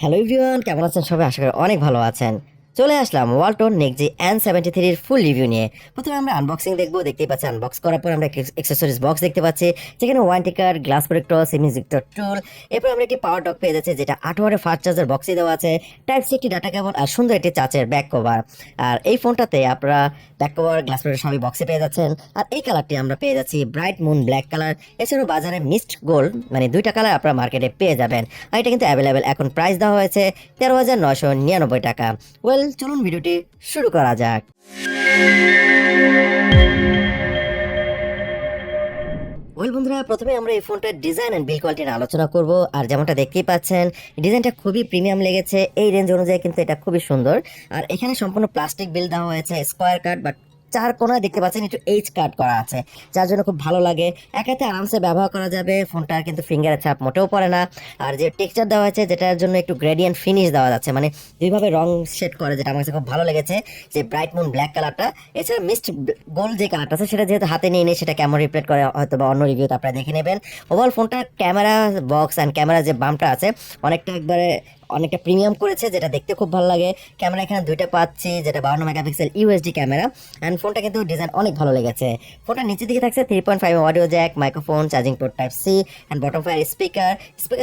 Hello everyone, কেমন আছেন সবাই? আশা করি অনেক ভালো আছেন। চলে আসলাম ওয়ালটন নেক্সজি N73 এর ফুল রিভিউ নিয়ে। প্রথমে আমরা আনবক্সিং দেখবো। দেখতেই পাচ্ছি, আনবক্স করার পর আমরা অ্যাক্সেসরিজ বক্স দেখতে পাচ্ছি, যেখানে warranty card, glass protector, SIM ejector tool, এরপর আমরা একটি পাওয়ার ডক পেয়ে যাচ্ছি, যেটা 8 ওয়াটের ফাস্ট চার্জার বক্সে দেওয়া আছে, টাইপ সি একটি ডাটা কেবল আর সুন্দর একটি চার্জের ব্যাক কভার। আর এই ফোনটাতে আপনারা ব্যাক কভার, গ্লাস প্রোটেক্টর সবই বক্সে পেয়ে যাচ্ছেন। আর এই কালারটি আমরা পেয়ে যাচ্ছি ব্রাইট মুন ব্ল্যাক কালার। এছাড়াও বাজারে মিস্ট গোল্ড, মানে দুইটা কালার আপনারা মার্কেটে পেয়ে যাবেন। আর এটা কিন্তু অ্যাভেলেবেল। এখন প্রাইস দেওয়া হয়েছে 13,999 টাকা। ওয়েল, চলুন ভিডিওটি শুরু করা যাক। ওয়েল বন্ধুরা, প্রথমে আমরা এই ফোনটার ডিজাইন এন্ড বিল্ড কোয়ালিটি নিয়ে আলোচনা করব। আর যেমনটা দেখতেই পাচ্ছেন, ডিজাইনটা খুবই প্রিমিয়াম লেগেছে। এই রেঞ্জ অনুযায়ী কিন্তু এটা খুবই সুন্দর। আর এখানে সম্পূর্ণ প্লাস্টিক বিল্ড দেওয়া হয়েছে, স্কোয়ার কাট, বাট চার কোণায় দেখতে পাচ্ছেন একটু এইচ কাট করা আছে, যার জন্য খুব ভালো লাগে। একাতে আরামসে ব্যবহার করা যাবে। ফোনটা কিন্তু ফিঙ্গারের ছাপ মোটেও পড়ে না। আর যে টেক্সচার দেওয়া হয়েছে, যেটার জন্য একটু গ্রেডিয়েন্ট ফিনিশ দেওয়া যাচ্ছে, মানে দুইভাবে রং শেড করে, যেটা আমার কাছে খুব ভালো লেগেছে, যে ব্রাইট মুন ব্ল্যাক কালারটা। এছাড়া মিস্ট গোল্ড যে কালারটা আছে, সেটা যেহেতু হাতে নিয়ে নেই, সেটা কেমন রিপ্লেট করে হয়তো বা অন্য রিভিউতে আপনারা দেখে নেবেন। ওভারঅল ফোনটার ক্যামেরা বক্স অ্যান্ড ক্যামেরা যে বামটা আছে, অনেকটা প্রিমিয়াম করেছে, যেটা দেখতে খুব ভালো লাগে। ক্যামেরা এখানে দুইটা পাচ্ছি, যেটা 52 মেগাপিক্সেল ইউএসডি ক্যামেরা। অ্যান্ড ফোনটা কিন্তু ডিজাইন অনেক ভালো লেগেছে। ফোনটার নিচের দিকে থাকছে 3.5 audio jack, microphone, charging port type C, and bottom fire speaker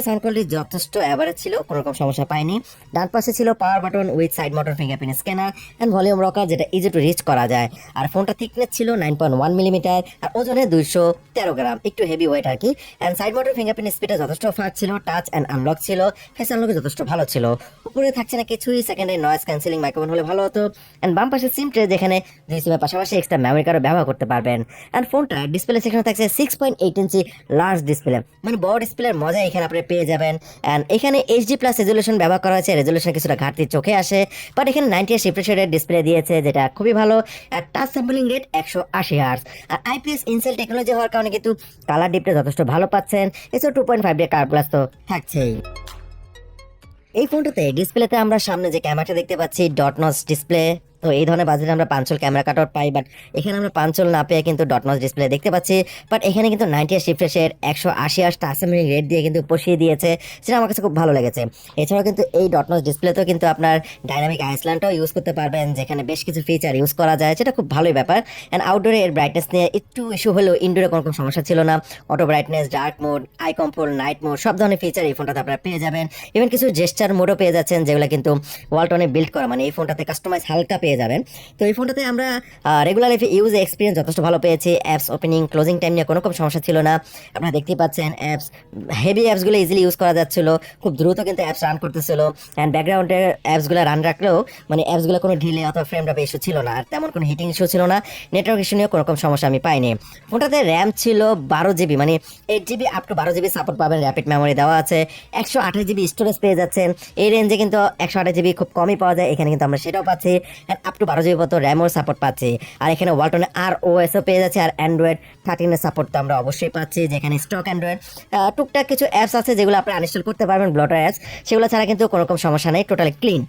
sound quality যথেষ্ট অ্যাভারেজ ছিল, কোনো রকম সমস্যা পাইনি। ডান পাশে ছিল power button with side mounted fingerprint scanner and volume rocker, যেটা ইজি টু রিচ করা যায়। আর ফোনটা থিকনেস ছিল 9.1 মিলিমিটার আর ওজনে 213 গ্রাম, একটু হেভি ওয়েট আর কি। অ্যান্ড সাইড মাউন্টেড ফিঙ্গারপ্রিন্ট স্পিডটা যথেষ্ট ফাস্ট ছিল, টাচ অ্যান্ড আনলক ছিল, ফেস আনলক যথেষ্ট ভালো ছিল। উপরে থাকছে না কিছুই, সেকেন্ডারি নয়েজ ক্যান্সেলিং মাইক্রোফোন হলে ভালো হতো। অ্যান্ড বাম পাশে সিম ট্রে, যেখানে দুই সিমের পাশাপাশি এক্সট্রা মেমোরি কার্ডও ব্যবহার করতে পারবেন। অ্যান্ড ফোনটা ডিসপ্লে সেখানে থাকছে 6.8 ইঞ্চি লার্জ ডিসপ্লে, মানে বড় ডিসপ্লের মজা এখানে আপনি পেয়ে যাবেন। অ্যান্ড এখানে এইচডি প্লাস রেজলিউশন ব্যবহার করা হয়েছে। রেজলিউশন কিছুটা ঘাটতি চোখে আসে, বাট এখানে 90 রিফ্রেশ রেটের ডিসপ্লে দিয়েছে, যেটা খুবই ভালো। আর টাচ স্যাম্পলিং রেট 180 হার্টজ। আর আইপিএস ইনসেল টেকনোলজি হওয়ার কারণে কিন্তু কালার ডিপটা যথেষ্ট ভালো পাচ্ছেন। এছাড়া 2.5 ডে কার প্লাস তো থাকছেই। এই ফোনটাতে ডিসপ্লেতে আমরা সামনে যে ক্যামেরাটা দেখতে পাচ্ছি, ডট নচ ডিসপ্লে। তো এই ধরনের বাজেটে আমরা পাঞ্চল ক্যামেরা কাটআউট পাই, বাট এখানে আমরা পাঞ্চল না পেয়ে কিন্তু ডট নচ ডিসপ্লে দেখতে পাচ্ছি। বাট এখানে কিন্তু 90 রিফ্রেশের 180 হার্টজ টাচ স্যাম্পলিং রেট দিয়ে কিন্তু বসিয়ে দিয়েছে, যেটা আমার কাছে খুব ভালো লেগেছে। এছাড়াও কিন্তু এই ডট নচ ডিসপ্লেতেও কিন্তু আপনার ডাইনামিক আইসল্যান্ডটাও ইউজ করতে পারবেন, যেখানে বেশ কিছু ফিচার ইউজ করা যায়, যেটা খুব ভালোই ব্যাপার। অ্যান্ড আউটডোরে এর ব্রাইটনেস নিয়ে একটু ইস্যু হলেও ইনডোরে কোনো রকম সমস্যা ছিল না। Auto brightness, dark mode, I control, night mode, সব ধরনের ফিচার এই ফোনটাতে আপনারা পেয়ে যাবেন। ইভেন কিছু জেস্টার মোডও পেয়ে যাচ্ছেন, যেগুলো কিন্তু ওয়ালটনে বিল্ড করা, মানে এই ফোনটাতে কাস্টমাইজ হালকা পেয়ে যাবেন। তো এই ফোনটাতে আমরা রেগুলার লাইফে ইউজ এক্সপিরিয়েন্স যথেষ্ট ভালো পেয়েছি। অ্যাপস ওপেনিং, ক্লোজিং টাইম নিয়ে কোনো রকম সমস্যা ছিল না। আপনারা দেখতেই পাচ্ছেন হেভি অ্যাপসগুলো ইজিলি ইউজ করা যাচ্ছিল, খুব দ্রুত কিন্তু অ্যাপস রান করতেছিল। অ্যান্ড ব্যাকগ্রাউন্ডের অ্যাপসগুলো রান রাখলেও মানে অ্যাপসগুলো কোনো ঢিলে অথবা ফ্রেম ড্রপ ইস্যু ছিল না, আর তেমন কোনো হিটিং ইস্যু ছিল না। নেটওয়ার্ক ইস্যু নিয়ে কোনো রকম সমস্যা আমি পাইনি। ফোনটাতে র্যাম ছিল 12 জিবি, মানে 8 GB up to 12 GB support পাবেন। র্যাপিড মেমোরি দেওয়া আছে, 128 জিবি স্টোরেজ পেয়ে যাচ্ছেন। এই রেঞ্জে কিন্তু 128 জিবি খুব কমই পাওয়া যায়, এখানে কিন্তু আমরা সেটাও পাচ্ছি। আপ টু 12 জিবি মতো র্যামও সাপোর্ট পাচ্ছি। আর এখানে ওয়ালটনে আর ওএসও পেয়ে যাচ্ছে, আর অ্যান্ড্রয়েড 13 সাপোর্ট তো আমরা অবশ্যই পাচ্ছি, যেখানে স্টক অ্যান্ড্রয়েড টুকটাক কিছু অ্যাপস আছে যেগুলো আপনি আনইনস্টল করতে পারবেন, ব্লটার অ্যাপস, সেগুলো ছাড়া কিন্তু কোনো রকম সমস্যা নেই, টোটালি ক্লিন।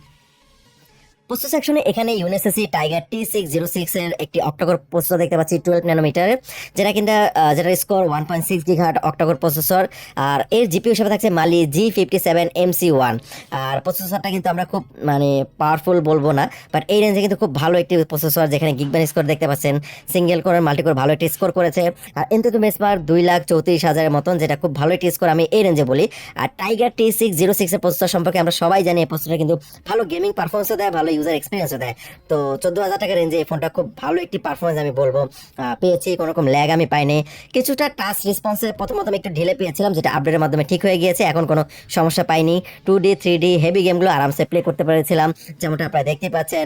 প্রসেসর সেকশনে এখানে ইউনিসএসি টাইগার T606 এর একটি অক্টাকোর প্রসেসর দেখতে পাচ্ছি, 12 ন্যানোমিটারের, যেটা স্কোর 1.6 গিগাহার্টজ অক্টাকোর প্রসেসর। আর এর জিপিইউ হিসেবে থাকছে মালি G57MC1। আর প্রসেসরটা কিন্তু আমরা খুব মানে পাওয়ারফুল বলবো না, বাট এই রেঞ্জে কিন্তু খুব ভালো একটি প্রসেসর, যেখানে গিগব্যান্ড স্কোর দেখতে পাচ্ছেন, সিঙ্গেল কোর মাল্টি কোর ভালো একটি স্কোর করেছে। আর এনটু বেসমার্ক 2,34,000 মতন, যেটা খুব ভালো একটি স্কোর আমি এই রেঞ্জে বলি। আর টাইগার T606 এর প্রসেসর সম্পর্কে আমরা সবাই জানি, এই প্রসেসরটা কিন্তু ভালো গেমিং পারফরমেন্সও দেয়, ভালো ইউজার এক্সপিরিয়েন্সও দেয়। তো 14,000 টাকা রেঞ্জে এই ফোনটা খুব ভালো একটি পারফরমেন্স আমি বলবো পেয়েছি, কোনো রকম ল্যাগ আমি পাইনি। কিছুটা টাচ রেসপন্সে প্রথমত একটু ঢিলে পেয়েছিলাম, যেটা আপডেটের মাধ্যমে ঠিক হয়ে গিয়েছে, এখন কোনো সমস্যা পাইনি। 2D 3D হেভি গেমগুলো আরামসে প্লে করতে পেরেছিলাম, যেমনটা আপনারা দেখতে পাচ্ছেন।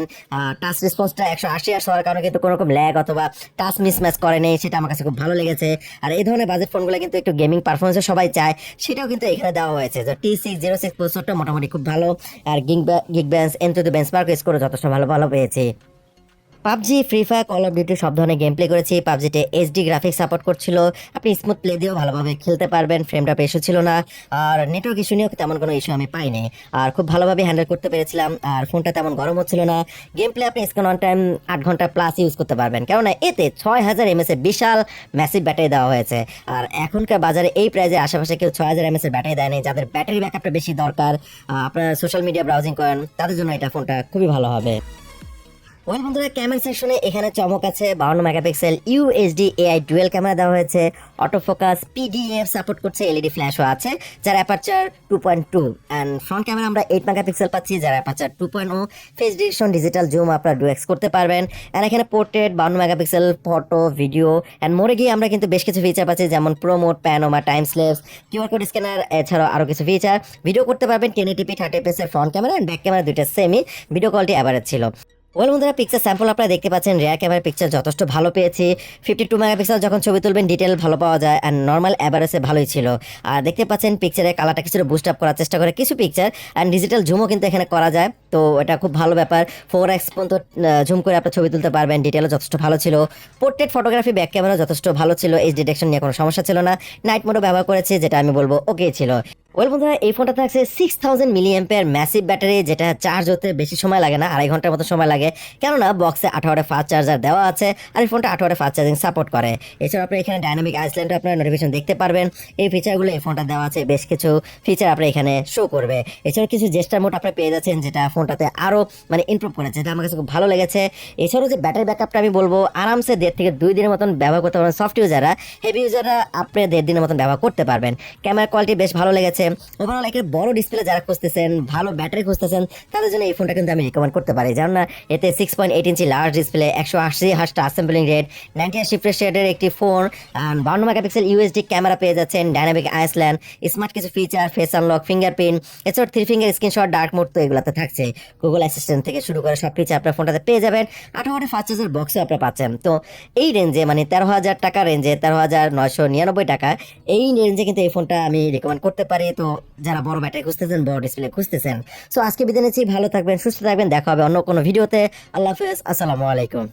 টাচ রেসপন্সটা 180 আর হওয়ার কারণে কিন্তু কোনো রকম ল্যাগ অথবা টাচ মিসম্যাচ করে নেই, সেটা আমার কাছে খুব ভালো লেগেছে। আর এই ধরনের বাজেট ফোনগুলো কিন্তু একটু গেমিং পারফরমেন্সও সবাই চায়, সেটাও কিন্তু এখানে দেওয়া হয়েছে। যে T606 প্রসেসরটা মোটামুটি খুব ভালো। আর গিগব্যান্স এনটু বেঞ্চমার্ক স্কোর যথেষ্ট ভালো পেয়েছি। PUBG, free fire, call of duty সব ধরনের গেম প্লে করেছি। পাবজিতে এইচডি গ্রাফিক্স সাপোর্ট করছিল, আপনি স্মুথ প্লে দিয়েও ভালোভাবে খেলতে পারবেন, ফ্রেম ড্রপ ইস্যু ছিল না, আর নেটওয়ার্ক ইস্যু নিয়েও তেমন কোনো ইস্যু আমি পাইনি, আর খুব ভালোভাবে হ্যান্ডেল করতে পেরেছিলাম। আর ফোনটা তেমন গরম হচ্ছিল না। গেম প্লে আপনি স্ক্রিন অন টাইম 8 ঘন্টা প্লাস ইউজ করতে পারবেন, কেননা এতে 6000 mAh এর বিশাল ম্যাসিভ ব্যাটারি দেওয়া হয়েছে। আর এখনকার বাজারে এই প্রাইজের আশেপাশে কেউ 6000 mAh এর ব্যাটারি দেয়নি। যাদের ব্যাটারি ব্যাকআপটা বেশি দরকার, আপনারা সোশ্যাল মিডিয়া ব্রাউজিং করেন, তাদের জন্য এটা ফোনটা খুবই ভালো হবে। ওয়েল বন্ধুরা, ক্যামেরা সেকশনে এখানে চমক আছে। 52 megapixel USD AI dual camera দেওয়া হয়েছে, অটো ফোকাস, পিডিএফ সাপোর্ট করছে, এলইডি ফ্ল্যাশও আছে, যার অ্যাপারচার 2.2 অ্যান্ড ফ্রন্ট ক্যামেরা আমরা 8 মেগাপিক্সেল পাচ্ছি, যার aperture 2.0, face detection, digital zoom আপনারা 2x করতে পারবেন। অ্যান্ড এখানে portrait, 52 megapixel, photo, video and মোড়ে গিয়ে আমরা কিন্তু বেশ কিছু ফিচার পাচ্ছি, যেমন pro mode, panorama, time lapse, QR code scanner, এছাড়াও আরও কিছু ফিচার। ভিডিও করতে পারবেন 1080p 30fps এর front camera and back camera দুইটা সেমি, ভিডিও কোয়ালিটি অ্যাভারেজ ছিল। ওয়েল বন্ধুরা, পিকচার স্যাম্পল আপনারা দেখতে পাচ্ছেন, রেয়ার ক্যামেরার পিকচার যথেষ্ট ভালো পেয়েছি। 52 মেগাপিক্সেল যখন ছবি তুলবেন ডিটেল ভালো পাওয়া যায়, অ্যান্ড নর্মাল অ্যাভারেজে ভালোই ছিল। আর দেখতে পাচ্ছেন পিকচারের কালারটা কিছুটা বুস্ট আপ করার চেষ্টা করে কিছু পিকচার, অ্যান্ড ডিজিটাল জুমও কিন্তু এখানে করা যায়, তো এটা খুব ভালো ব্যাপার। 4x পর্যন্ত জুম করে আপনার ছবি তুলতে পারবেন, ডিটেলও যথেষ্ট ভালো ছিল। পোর্ট্রেট ফটোগ্রাফি, ব্যাক ক্যামেরা যথেষ্ট ভালো ছিল, এইচ ডিটেকশন নিয়ে কোনো সমস্যা ছিল না। নাইট মোডও ব্যবহার করেছি, যেটা আমি বলবো ওকে ছিল। ওয়েল বন্ধুরা, এই ফোনটা থাকছে 6000 মিলিঅ্যাম্পিয়ার ম্যাসিভ ব্যাটারি, যেটা চার্জ হতে বেশি সময় লাগে না, 2.5 ঘন্টার মতো সময় লাগে, কেননা বক্সে 18 ফাস্ট চার্জার দেওয়া আছে, আর এই ফোনটা 18 ফাস্ট চার্জিং সাপোর্ট করে। এছাড়া আপনি এখানে ডাইনামিক আইসল্যান্ডে আপনার নোটিফিকেশন দেখতে পারবেন। এই ফিচারগুলো এই ফোনটা দেওয়া আছে, বেশ কিছু ফিচার আপনার এখানে শো করবে। এছাড়াও কিছু জেস্টার মোড আপনি পেয়ে যাচ্ছেন, যেটা ফোনটাতে আরও মানে ইমপ্রুভ করেছে, যেটা আমার কাছে খুব ভালো লেগেছে। এছাড়াও যে ব্যাটারি ব্যাকআপটা আমি বলবো আরামসে 1.5 থেকে 2 দিনের মতন ব্যবহার করতে পারবেন। সফট ইউজাররা, হেভি ইউজাররা আপনি 1.5 দিনের মতন ব্যবহার করতে পারবেন। ক্যামেরা কোয়ালিটি বেশ ভালো লেগেছে। ওভারঅল একের বড় ডিসপ্লে যারা খুঁজতেছেন, ভালো ব্যাটারি খুঁজতেছেন, তাদের জন্য এই ফোনটা কিন্তু আমি রিকমেন্ড করতে পারি। জান না, এতে 6.8 inch large display, 180 Hz sampling rate, 90 refresh রেটের একটি phone, and 52 megapixel USD camera পেয়ে যাচ্ছেন, ডাইনামিক আইসল্যান্ড, স্মার্ট কিছু ফিচার, ফেস আনলক, ফিঙ্গারপ্রিন্ট, এছাড়া 3 ফিঙ্গার স্ক্রিনশট, ডার্ক মোড তো এগুলোতে থাকছে। গুগল অ্যাসিস্ট্যান্ট থেকে শুরু করে সব ফিচার আপনার ফোনটাতে পেয়ে যাবেন। 18 ফাস্ট চার্জার বক্সে আপনারা পাচ্ছেন। তো এই রেঞ্জে মানে 13,000 টাকা রেঞ্জে, 13,999 টাকা, এই রেঞ্জে কিন্তু এই ফোনটা আমি রিকমেন্ড করতে পারি। তো যারা বড় ব্যাটারি খুঁজতেছেন, বড় ডিসপ্লে খুঁজতেছেন, সো আজকে বিদায় নিচ্ছি। ভালো থাকবেন, সুস্থ থাকবেন, দেখা হবে অন্য কোনো ভিডিওতে। আল্লাহ হাফেজ, আসসালামু আলাইকুম।